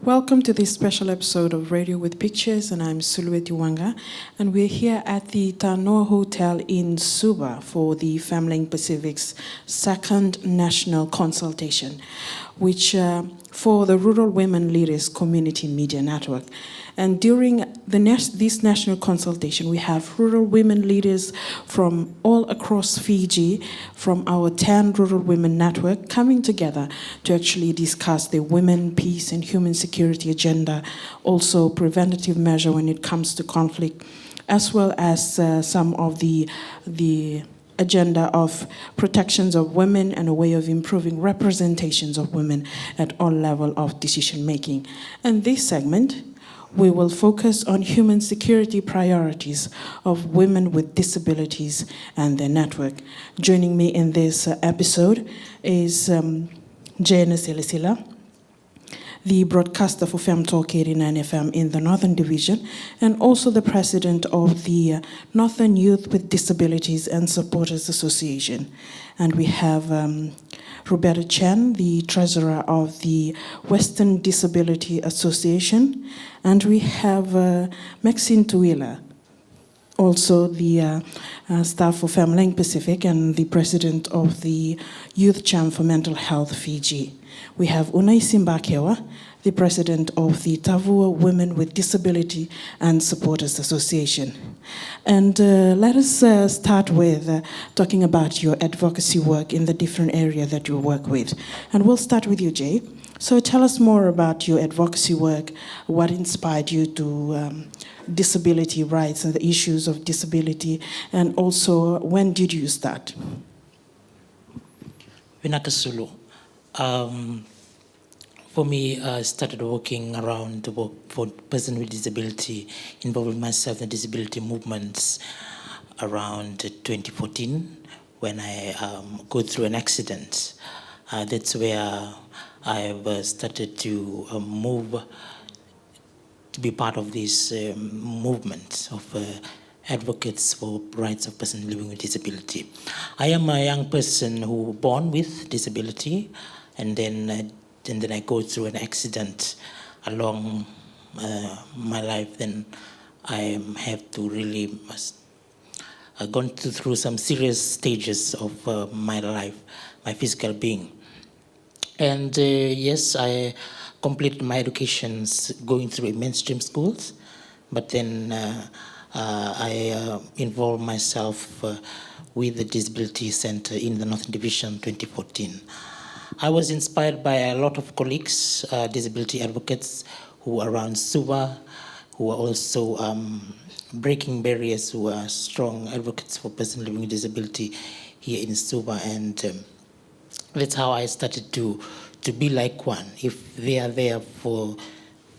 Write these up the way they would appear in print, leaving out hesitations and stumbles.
Welcome to this special episode of Radio with Pictures, and I'm Sulueti Wanga, and we're here at the Tanoa Hotel in Suba for the Family Pacific's second national consultation, which for the Rural Women Leaders Community Media Network. And during this national consultation, we have rural women leaders from all across Fiji, from our 10 Rural Women Network, coming together to actually discuss the women, peace, and human security agenda, also preventative measure when it comes to conflict, as well as some of the agenda of protections of women and a way of improving representations of women at all levels of decision making. And this segment, we will focus on human security priorities of women with disabilities and their network. Joining me in this episode is Jane Selisila, the broadcaster for FemTalk 89 FM in the Northern Division, and also the president of the Northern Youth with Disabilities and Supporters Association. And we have Roberta Chen, the treasurer of the Western Disability Association, and we have Maxine Tuila, also the staff for Family Pacific and the president of the Youth Champ for Mental Health Fiji. We have Unai Simbakewa, the president of the Tavua Women with Disability and Supporters Association. And let us start with talking about your advocacy work in the different area that you work with. And we'll start with you, Jay. So tell us more about your advocacy work, what inspired you to disability rights and the issues of disability, and also when did you start? Vinaka Sulu. For me, I started working around the work for persons with disability, involving myself in disability movements around 2014 when I go through an accident. That's where I've started to move to be part of this movement of advocates for rights of persons living with disability. I am a young person who was born with disability, and then I go through an accident along my life. Then I have to really gone through some serious stages of my life, my physical being. And yes, I completed my education going through mainstream schools, but then I involved myself with the Disability Center in the Northern Division 2014. I was inspired by a lot of colleagues, disability advocates who are around Suba, who are also breaking barriers, who are strong advocates for persons living with disability here in Suba. And that's how I started to be like one. If they are there for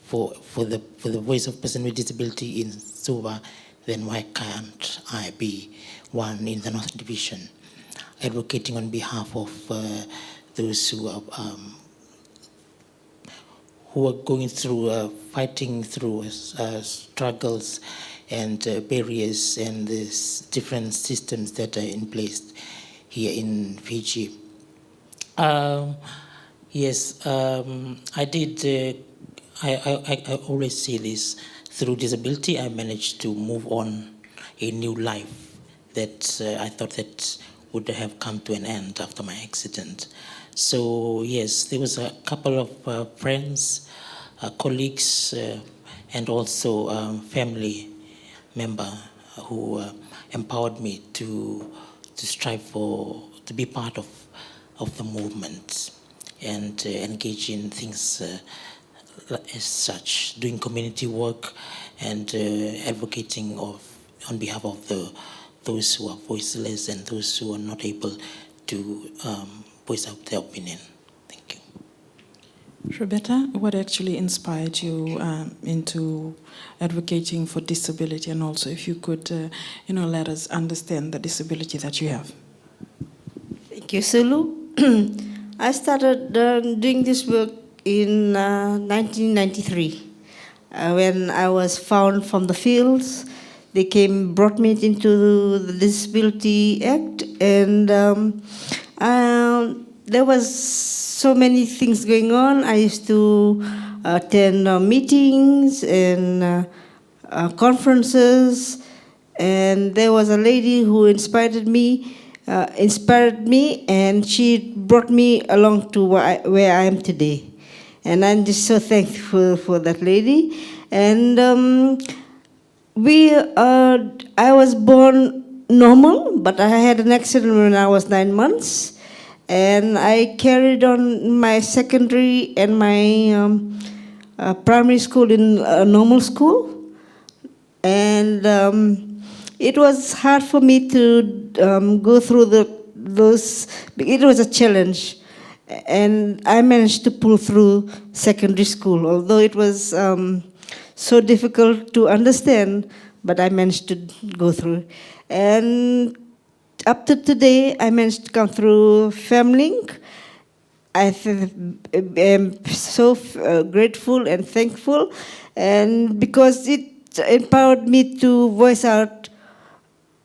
the voice of persons with disability in Suba, then why can't I be one in the Northern Division, advocating on behalf of those who are going through, fighting through struggles and barriers and the different systems that are in place here in Fiji. Yes, I did. I always say this: through disability, I managed to move on a new life that I thought that would have come to an end after my accident. So yes, there was a couple of friends, colleagues, and also family member who empowered me to strive to be part of the movement and engage in things as such, doing community work and advocating on behalf of those who are voiceless and those who are not able to voice out their opinion. Thank you. Roberta, what actually inspired you into advocating for disability, and also if you could, let us understand the disability that you have? Thank you, Sulu. I started doing this work in 1993 when I was found from the fields. They brought me into the Disability Act, and there was so many things going on. I used to attend meetings and conferences, and there was a lady who inspired me, and she brought me along to where I am today. And I'm just so thankful for that lady. And I was born normal, but I had an accident when I was 9 months, and I carried on my secondary and my primary school in a normal school. And it was hard for me to go through those. It was a challenge, and I managed to pull through secondary school, although it was so difficult to understand, but I managed to go through. And up to today, I managed to come through FamLink. I am so grateful and thankful, and because it empowered me to voice out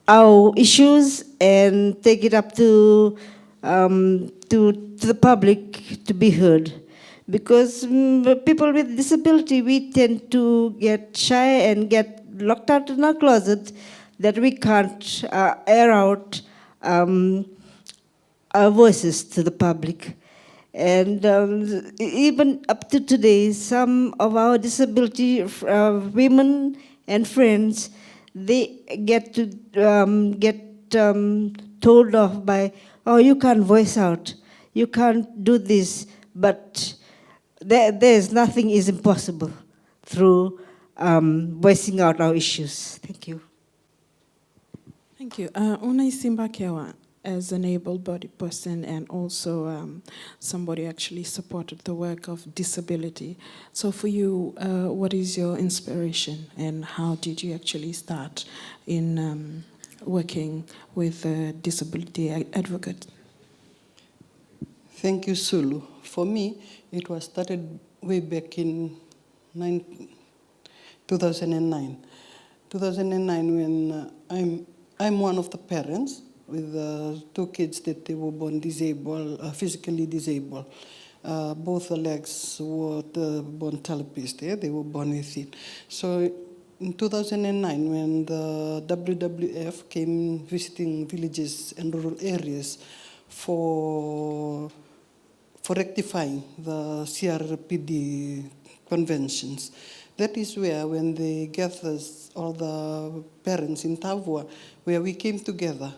our issues and take it up to the public to be heard. Because people with disability, we tend to get shy and get locked out in our closet, that we can't air out our voices to the public. And even up to today, some of our disability women and friends, they get told off by, oh, you can't voice out, you can't do this, but there's nothing is impossible through voicing out our issues. Thank you. Thank you. Unai Simbakewa, as an able-bodied person and also somebody actually supported the work of disability. So for you, what is your inspiration and how did you actually start in working with disability advocates? Thank you, Sulu. For me, it was started way back in 2009. 2009 when I'm one of the parents with two kids that they were born disabled, physically disabled. Both the legs were born talipist, they were born with it. So in 2009, when the WWF came visiting villages and rural areas for rectifying the CRPD conventions, that is where, when they gathered all the parents in Tavua, where we came together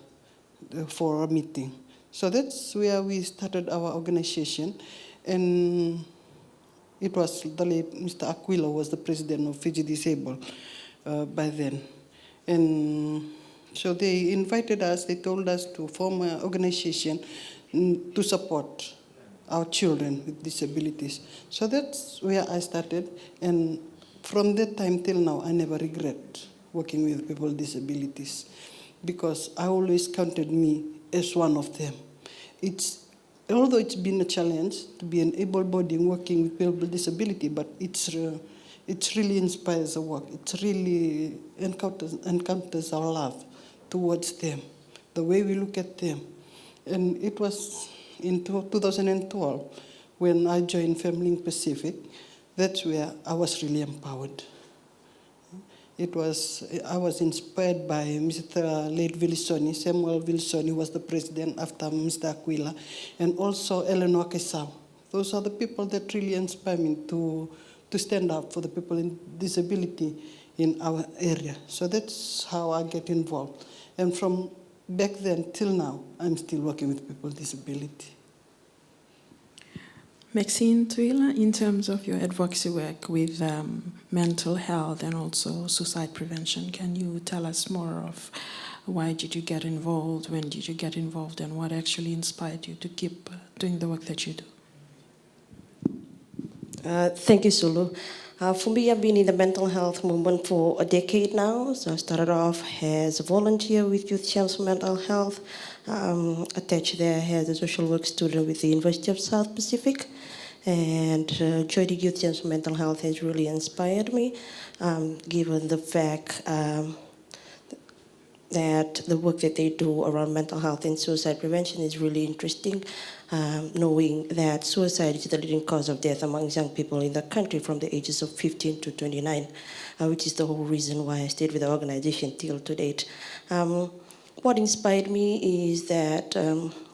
for a meeting. So that's where we started our organization, and it was the late Mr. Aquila was the president of Fiji Disabled by then. And so they invited us, they told us to form an organization to support our children with disabilities. So that's where I started, and from that time till now, I never regret working with people with disabilities, because I always counted me as one of them. Although it's been a challenge to be an able-bodied working with people with disability, but it really inspires the work. It really encounters our love towards them, the way we look at them. And it was in 2012 when I joined FamLink Pacific. That's where I was really empowered. I was inspired by Mr. late Villisoni, Samuel Villisoni, who was the president after Mr. Aquila, and also Eleanor Kesau. Those are the people that really inspire me to stand up for the people with disability in our area. So that's how I get involved. And from back then till now, I'm still working with people with disability. Maxine Tuila, in terms of your advocacy work with mental health and also suicide prevention, can you tell us more of why did you get involved, when did you get involved, and what actually inspired you to keep doing the work that you do? Thank you, Sulu. For me, I've been in the mental health movement for a decade now. So I started off as a volunteer with Youth Champs for Mental Health. Attached there as a social work student with the University of South Pacific. And joining Youth Champs for Mental Health has really inspired me, given the fact that the work that they do around mental health and suicide prevention is really interesting, knowing that suicide is the leading cause of death among young people in the country from the ages of 15 to 29, which is the whole reason why I stayed with the organization till to date. What inspired me is that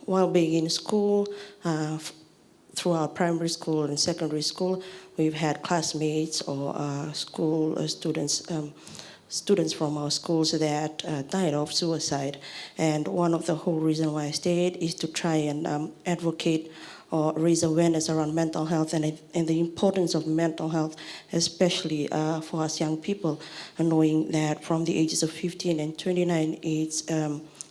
while being in school, throughout primary school and secondary school, we've had classmates or school students from our schools that died of suicide. And one of the whole reason why I stayed is to try and advocate or raise awareness around mental health and the importance of mental health, especially for us young people, and knowing that from the ages of 15 and 29, it's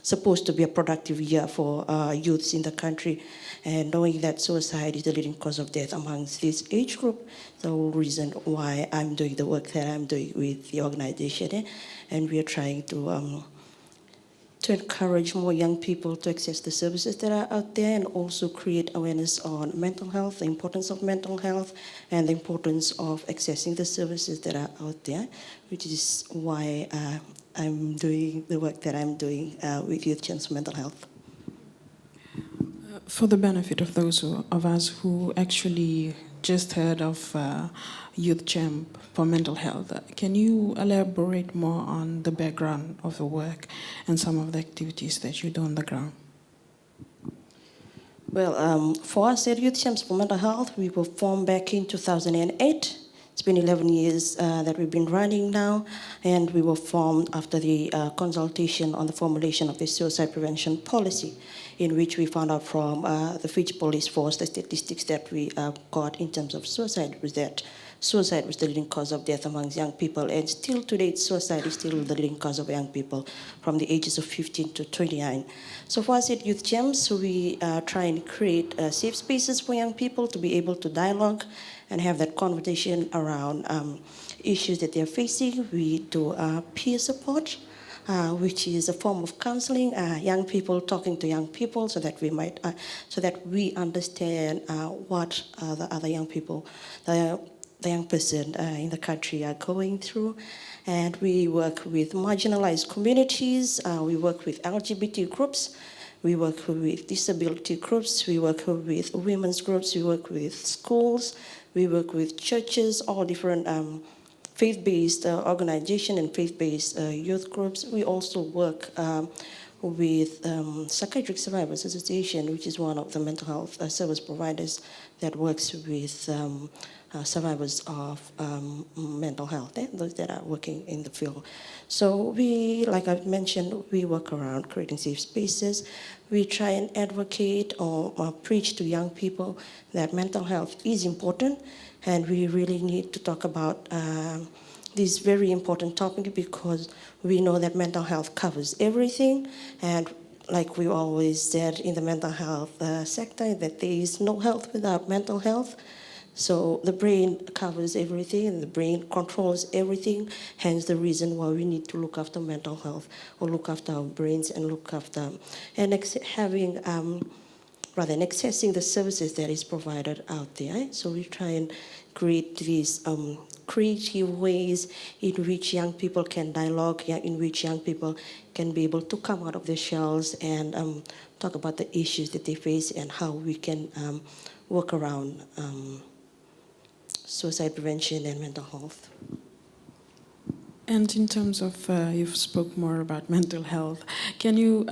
supposed to be a productive year for youths in the country, and knowing that suicide is the leading cause of death amongst this age group, the whole reason why I'm doing the work that I'm doing with the organization, and we are trying to encourage more young people to access the services that are out there, and also create awareness on mental health, the importance of mental health, and the importance of accessing the services that are out there, which is why I'm doing the work that I'm doing with Youth Champs for Mental Health. For the benefit of those of us who actually just heard of Youth Champ for Mental Health, can you elaborate more on the background of the work and some of the activities that you do on the ground? Well, for us at Youth Champs for Mental Health, we were formed back in 2008. It's been 11 years that we've been running now, and we were formed after the consultation on the formulation of the suicide prevention policy, in which we found out from the Fiji police force, the statistics that we got in terms of suicide was that suicide was the leading cause of death amongst young people, and still today suicide is still the leading cause of young people from the ages of 15 to 29. So for us at Youth Champs, we try and create safe spaces for young people to be able to dialogue and have that conversation around issues that they're facing. We do peer support, which is a form of counseling, young people talking to young people, so that we might, so that we understand what the other young people, the young person in the country are going through. And we work with marginalized communities. We work with LGBT groups. We work with disability groups. We work with women's groups. We work with schools. We work with churches, all different faith-based organization and faith-based youth groups. We also work with Psychiatric Survivors Association, which is one of the mental health service providers that works with survivors of mental health, those that are working in the field. So we, like I've mentioned, we work around creating safe spaces. We try and advocate or preach to young people that mental health is important, and we really need to talk about this very important topic, because we know that mental health covers everything, and like we always said in the mental health sector, that there is no health without mental health. So the brain covers everything, and the brain controls everything, hence the reason why we need to look after mental health, or look after our brains, and look after, and having, rather than accessing the services that is provided out there. So we try and create these creative ways in which young people can dialogue, in which young people can be able to come out of their shells and talk about the issues that they face and how we can work around suicide prevention and mental health. And in terms of, you've spoke more about mental health, can you,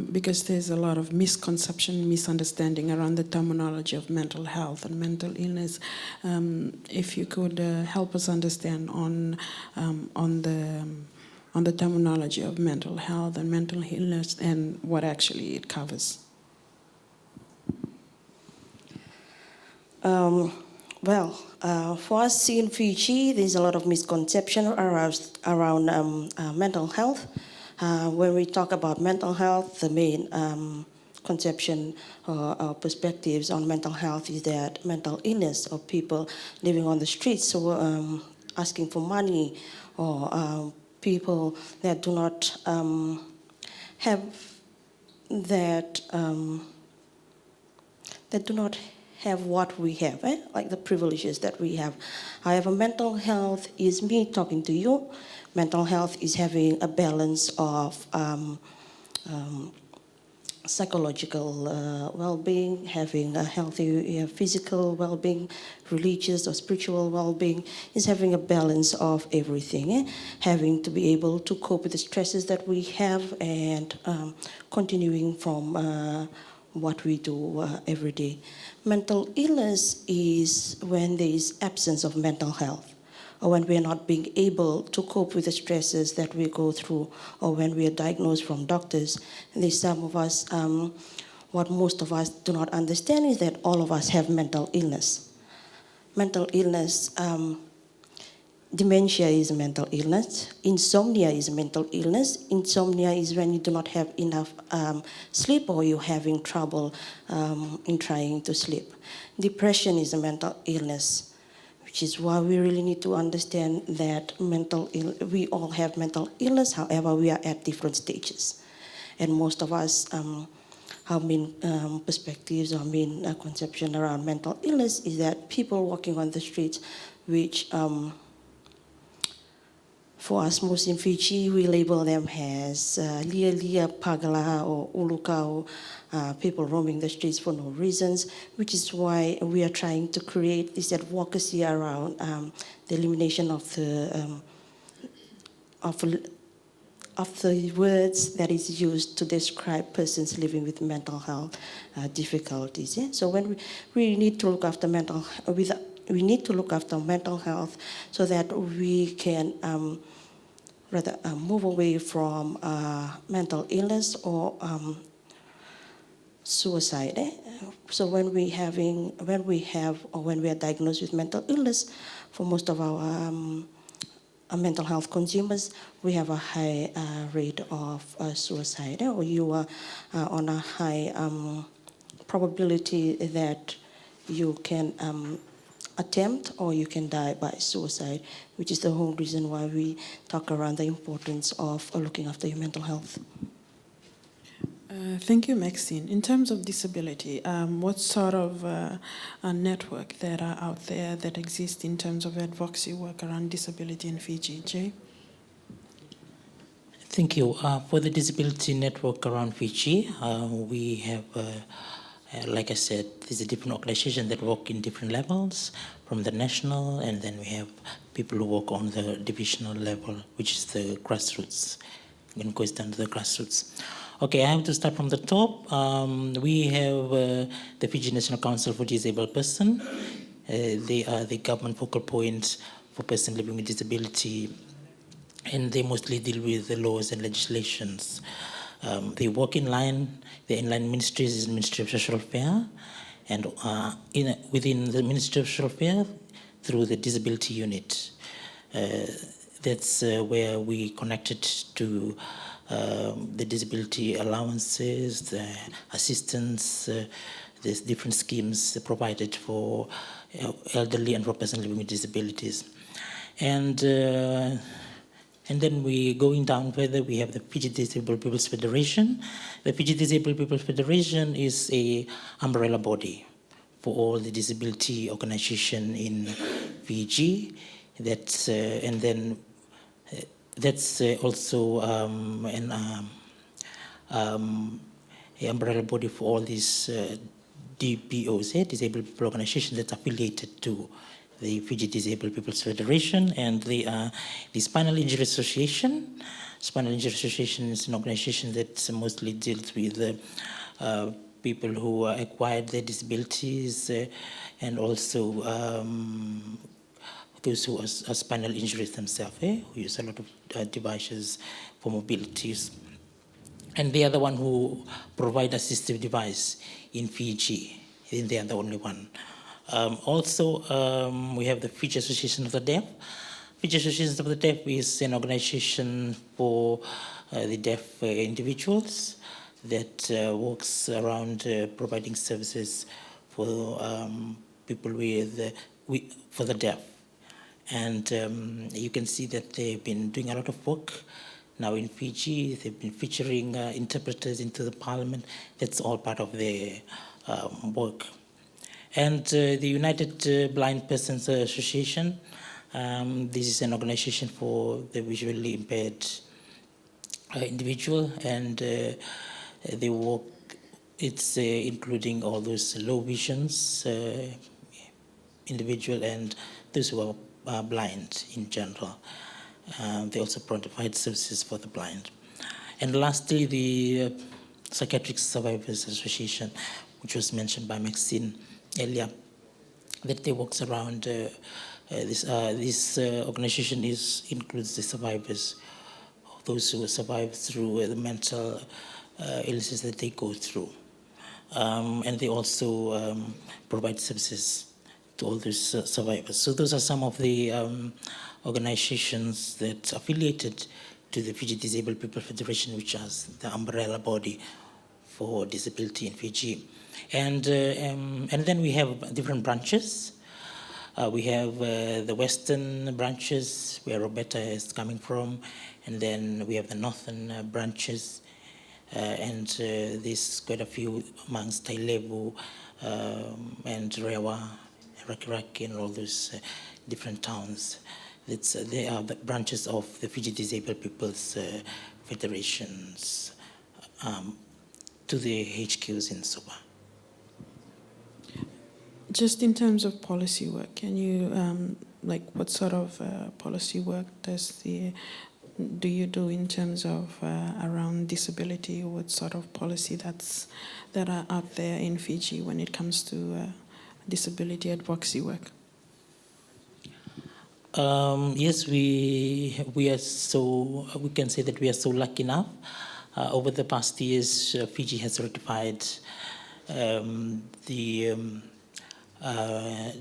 because there's a lot of misconception, misunderstanding around the terminology of mental health and mental illness, if you could help us understand on the terminology of mental health and mental illness and what actually it covers. Well, for us in Fiji, there's a lot of misconception around mental health. When we talk about mental health, the main conception or perspectives on mental health is that mental illness, or people living on the streets, so asking for money, or people that do not have that do not have what we have, like the privileges that we have. However, mental health is me talking to you. Mental health is having a balance of psychological well-being, having a healthy physical well-being, religious or spiritual well-being, is having a balance of everything, having to be able to cope with the stresses that we have and continuing from what we do every day. Mental illness is when there is absence of mental health, or when we are not being able to cope with the stresses that we go through, or when we are diagnosed from doctors. And there's some of us, what most of us do not understand is that all of us have mental illness. Mental illness, dementia is a mental illness. Insomnia is a mental illness. Insomnia is when you do not have enough sleep or you're having trouble in trying to sleep. Depression is a mental illness, which is why we really need to understand that we all have mental illness, however, we are at different stages. And most of us, our main perspectives, our main conception around mental illness is that people walking on the streets, which for us, most in Fiji, we label them as lia, pagala, or uluka, or people roaming the streets for no reasons, which is why we are trying to create this advocacy around the elimination of the words that is used to describe persons living with mental health difficulties. Yeah? So when we need to look after we need to look after mental health so that we can move away from mental illness or suicide. So when we are diagnosed with mental illness, for most of our mental health consumers, we have a high rate of suicide, or you are on a high probability that you can attempt or you can die by suicide, which is the whole reason why we talk around the importance of looking after your mental health. Thank you, Maxine. In terms of disability, what sort of a network that are out there that exist in terms of advocacy work around disability in Fiji? Jay? Thank you. For the disability network around Fiji, we have, like I said, there's a different organization that work in different levels, from the national, and then we have people who work on the divisional level, which is the grassroots. It goes down to the grassroots. Okay, I have to start from the top. We have the Fiji National Council for Disabled Persons. They are the government focal point for persons living with disability, and they mostly deal with the laws and legislations. They work in line, the inline ministries is Ministry of Social Affairs, and within the Ministry of Social Affairs, through the disability unit. That's where we connected to the disability allowances, the assistance, there's different schemes provided for elderly and for persons living with disabilities. And then we going down further, we have the Fiji Disabled People's Federation. The Fiji Disabled People's Federation is a umbrella body for all the disability organization in Fiji. That's and then that's also an umbrella body for all these DPOs, disabled people organizations that's affiliated to the Fiji Disabled People's Federation, and they are the Spinal Injury Association. Spinal Injury Association is an organization that mostly deals with people who acquired their disabilities and also those who are spinal injuries themselves, who use a lot of devices for mobilities. And they are the one who provide assistive device in Fiji, and they are the only one. Also, we have the Fiji Association of the Deaf. Fiji Association of the Deaf is an organization for the deaf individuals that works around providing services for people for the deaf. And you can see that they've been doing a lot of work now in Fiji. They've been featuring interpreters into the parliament. That's all part of their work. And the United Blind Persons Association, this is an organization for the visually impaired individual, and they work, it's including all those low visions individual and those who are blind in general. They also provide services for the blind. And lastly, the Psychiatric Survivors Association, which was mentioned by Maxine earlier, that they works around this organization includes the survivors, those who survive through the mental illnesses that they go through. And they also provide services to all those survivors. So those are some of the organizations that affiliated to the Fiji Disabled People Federation, which is the umbrella body for disability in Fiji. And then we have different branches. We have the western branches where Roberta is coming from, and then we have the northern branches, and there's quite a few amongst Tailevu and Rewa, Rakiraki, and all those different towns. They are the branches of the Fiji Disabled People's Federations to the HQs in Suba. Just in terms of policy work, can you, what sort of policy work do you do in terms of around disability? What sort of policy that are out there in Fiji when it comes to disability advocacy work? Yes, we can say that we are so lucky enough. Over the past years, Fiji has ratified the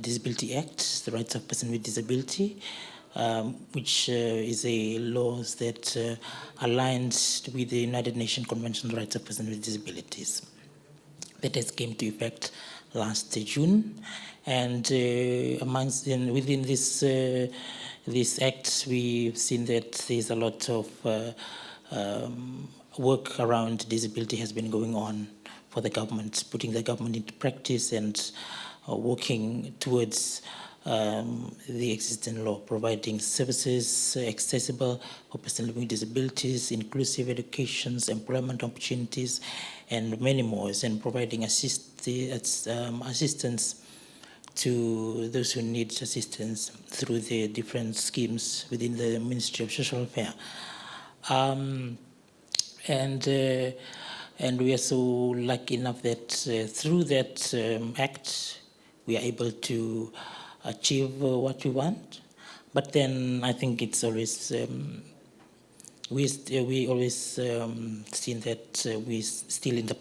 Disability Act, the Rights of Persons with Disability, which is a law that aligns with the United Nations Convention on the Rights of Persons with Disabilities. That has came to effect last June, and within this act, we've seen that there's a lot of work around disability has been going on for the government, putting the government into practice and working towards the existing law, providing services accessible for persons living with disabilities, inclusive educations, employment opportunities, and many more, and providing assistance to those who need assistance through the different schemes within the Ministry of Social Affairs. And we are so lucky enough that through that act, we are able to achieve what we want. But then I think it's always, we always seen that we still in the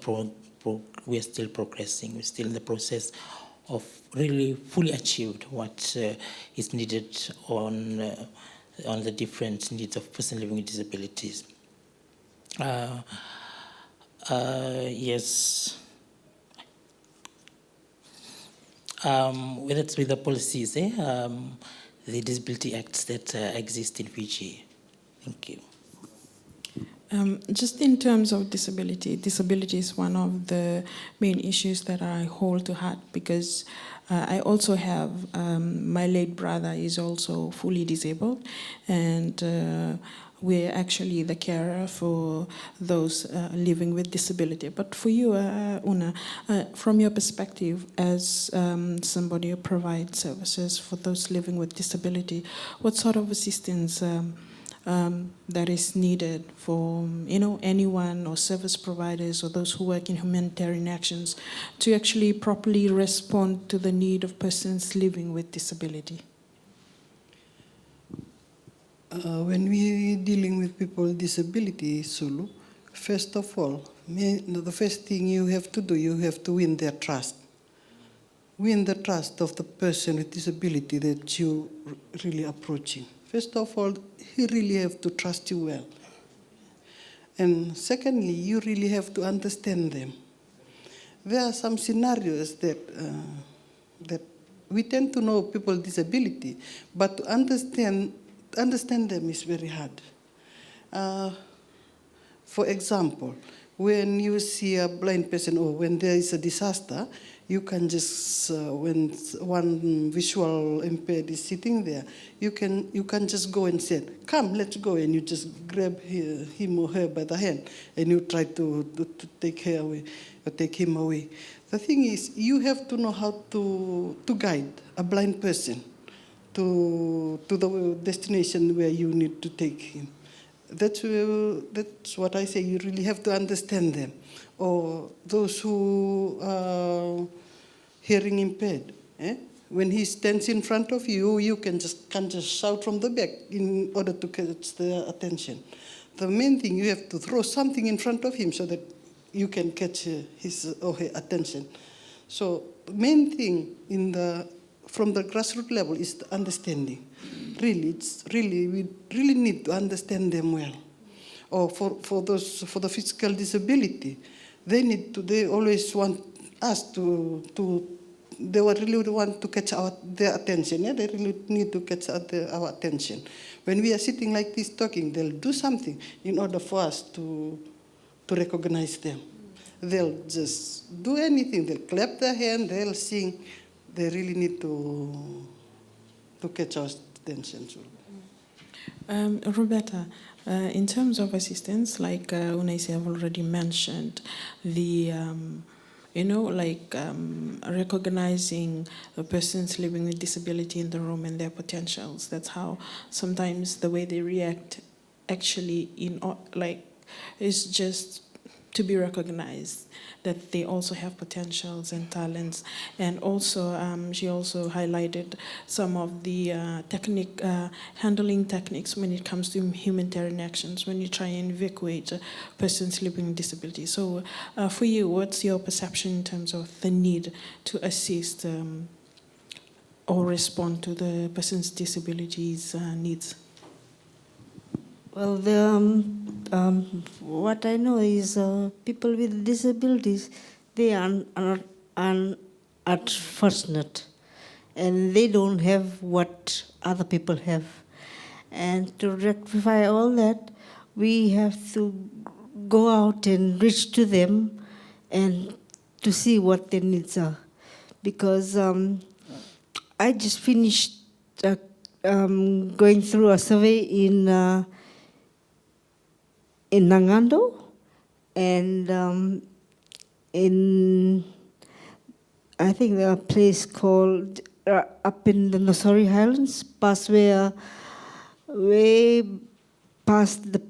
we are still progressing. We're still in the process of really fully achieved what is needed on the different needs of persons living with disabilities. Yes. Whether it's with the policies, the disability acts that exist in Fiji. Thank you. Just in terms of disability is one of the main issues that I hold to heart, because I also have, my late brother is also fully disabled, and we're actually the carer for those living with disability. But for you, Una, from your perspective as somebody who provides services for those living with disability, what sort of assistance that is needed for anyone or service providers or those who work in humanitarian actions to actually properly respond to the need of persons living with disability? When we're dealing with people with disability, Sulu, first of all, the first thing you have to do, you have to win their trust. Win the trust of the person with disability that you're really approaching. First of all, he really have to trust you well. And secondly, you really have to understand them. There are some scenarios that we tend to know people with disability, but to understand them is very hard. For example, when you see a blind person or when there is a disaster, You can just, when one visual impaired is sitting there, you can just go and say, come, let's go, and you just grab him or her by the hand, and you try to take her away, or take him away. The thing is, you have to know how to guide a blind person to the destination where you need to take him. That's what I say. You really have to understand them, or those who are hearing impaired. When he stands in front of you, you can just shout from the back in order to catch their attention. The main thing, you have to throw something in front of him so that you can catch his or her attention. So the main thing from the grassroots level is the understanding. We really need to understand them well. Or for the physical disability, they always want us they really want to catch their attention. Yeah? They really need to catch our attention. When we are sitting like this talking, they'll do something in order for us to recognize them. They'll just do anything. They'll clap their hand, they'll sing. They really need to catch our attention. Roberta, in terms of assistance, like Unaisi have already mentioned, the recognizing the persons living with disability in the room and their potentials. That's how sometimes the way they react actually is just to be recognized, that they also have potentials and talents. And also, she also highlighted some of the handling techniques when it comes to humanitarian actions, when you try and evacuate persons living with disability. So for you, what's your perception in terms of the need to assist or respond to the person's disabilities needs? Well, what I know is people with disabilities, they are unfortunate, and they don't have what other people have. And to rectify all that, we have to go out and reach to them and to see what their needs are. Because I just finished going through a survey in Nangando, and in, I think, a place called up in the Nosori Highlands, way past the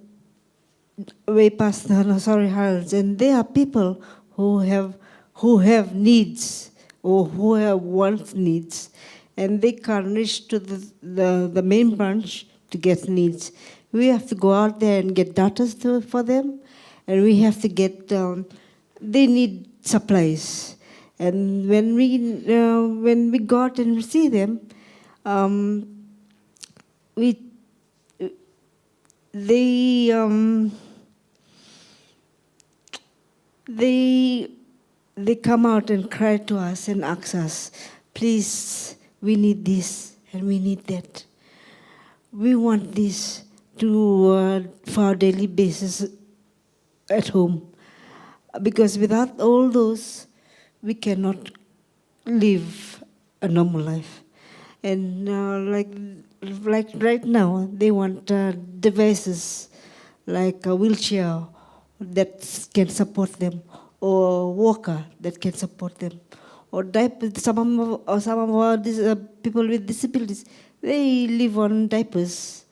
Nosori Highlands, and there are people who have needs, or who have want needs, and they can't reach to the main branch to get needs. We have to go out there and get data for them, and we have to get, they need supplies. And when we go out and see them, they come out and cry to us and ask us, please, we need this and we need that. We want this for our daily basis at home. Because without all those, we cannot live a normal life. And like right now, they want devices like a wheelchair that can support them, or a walker that can support them, or diapers. Some of our people with disabilities, they live on diapers,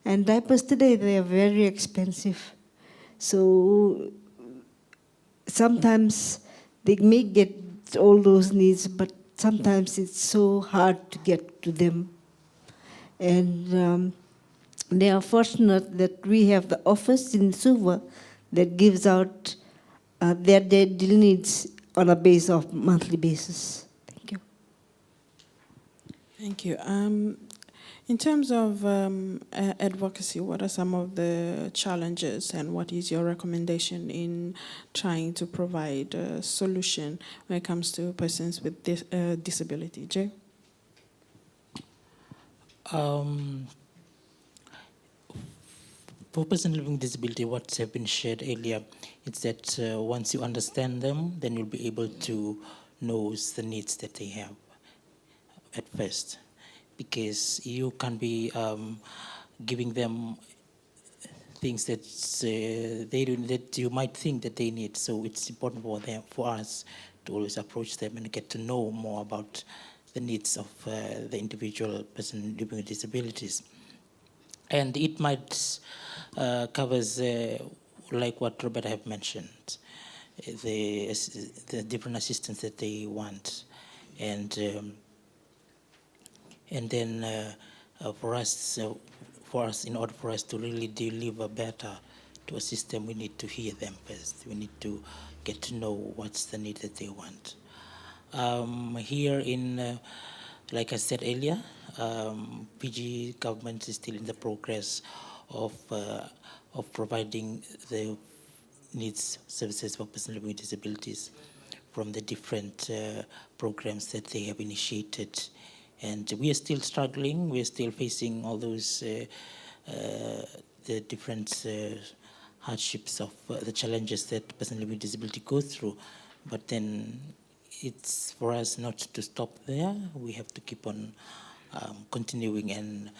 and diapers today, they are very expensive. So sometimes they may get all those needs, but sometimes it's so hard to get to them. And they are fortunate that we have the office in Suva that gives out their daily needs on a monthly basis. Thank you. Thank you. In terms of advocacy, what are some of the challenges, and what is your recommendation in trying to provide a solution when it comes to persons with disability? Jay? For persons living with disability, what's have been shared earlier, it's that once you understand them, then you'll be able to knows the needs that they have at first, because you can be giving them things that they don't, that you might think that they need. So it's important for them, for us, to always approach them and get to know more about the needs of the individual person living with disabilities. And it might covers like what Roberta have mentioned, the different assistance that they want, and then for us, in order for us to really deliver better to a system, we need to hear them first. We need to get to know what's the need that they want. Here in, like I said earlier, Fiji government is still in the progress of providing the needs services for persons living with disabilities from the different programs that they have initiated. And we are still struggling. We are still facing all those the different hardships of the challenges that persons living with disability go through. But then it's for us not to stop there. We have to keep on continuing and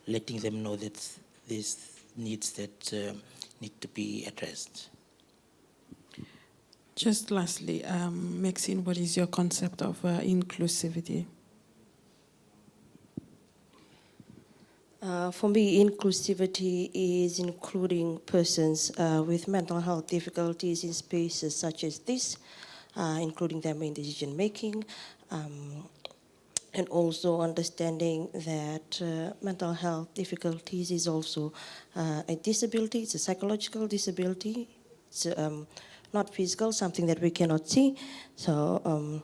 letting them know that these needs that need to be addressed. Just lastly, Maxine, what is your concept of inclusivity? For me, inclusivity is including persons with mental health difficulties in spaces such as this, including them in decision making, and also understanding that mental health difficulties is also a disability. It's a psychological disability. It's not physical, something that we cannot see. So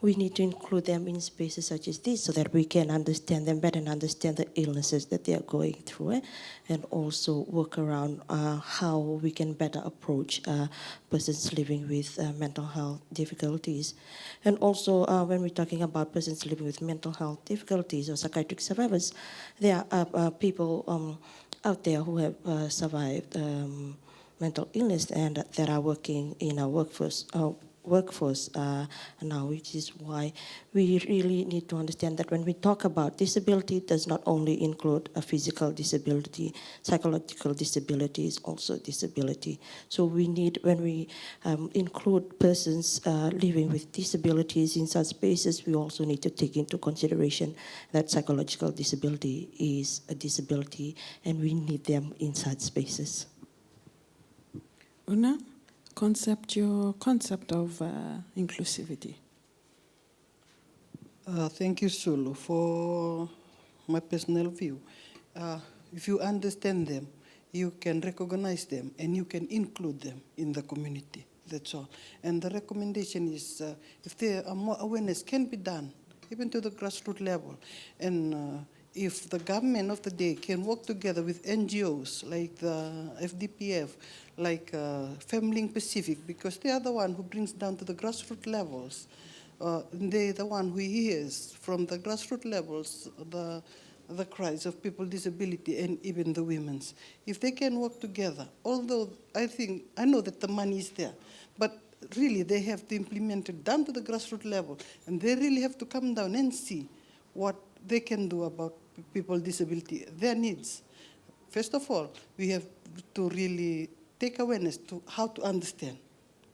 we need to include them in spaces such as this so that we can understand them better and understand the illnesses that they are going through, and also work around how we can better approach persons living with mental health difficulties. And also when we're talking about persons living with mental health difficulties or psychiatric survivors, there are people out there who have survived mental illness and that are working in our workforce now, which is why we really need to understand that when we talk about disability, it does not only include a physical disability, psychological disability is also disability. So we need, when we include persons living with disabilities in such spaces, we also need to take into consideration that psychological disability is a disability and we need them in such spaces. Una, your concept of inclusivity. Thank you, Sulu, for my personal view. If you understand them, you can recognize them and you can include them in the community. That's all. And the recommendation is if there are more awareness can be done, even to the grassroots level. And if the government of the day can work together with NGOs like the FDPF, like Family Pacific, because they are the one who brings down to the grassroots levels. They're the one who hears from the grassroots levels the cries of people with disability and even the women's. If they can work together, although I know that the money is there, but really they have to implement it down to the grassroots level, and they really have to come down and see what they can do about people with disability, their needs. First of all, we have to really take awareness to how to understand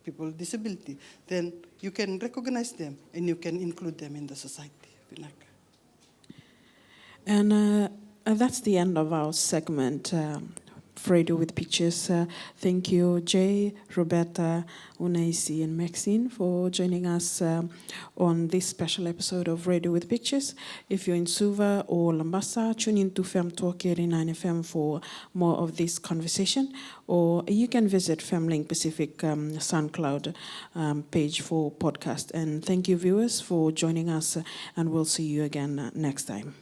people with disability. Then you can recognize them and you can include them in the society. And that's the end of our segment, Radio with Pictures. Thank you, Jay, Roberta, Unaisi, and Maxine for joining us on this special episode of Radio with Pictures. If you're in Suva or Lambasa, tune in to Fem Talk 89 FM for more of this conversation, or you can visit Femlink Pacific SoundCloud page for podcast. And thank you, viewers, for joining us, and we'll see you again next time.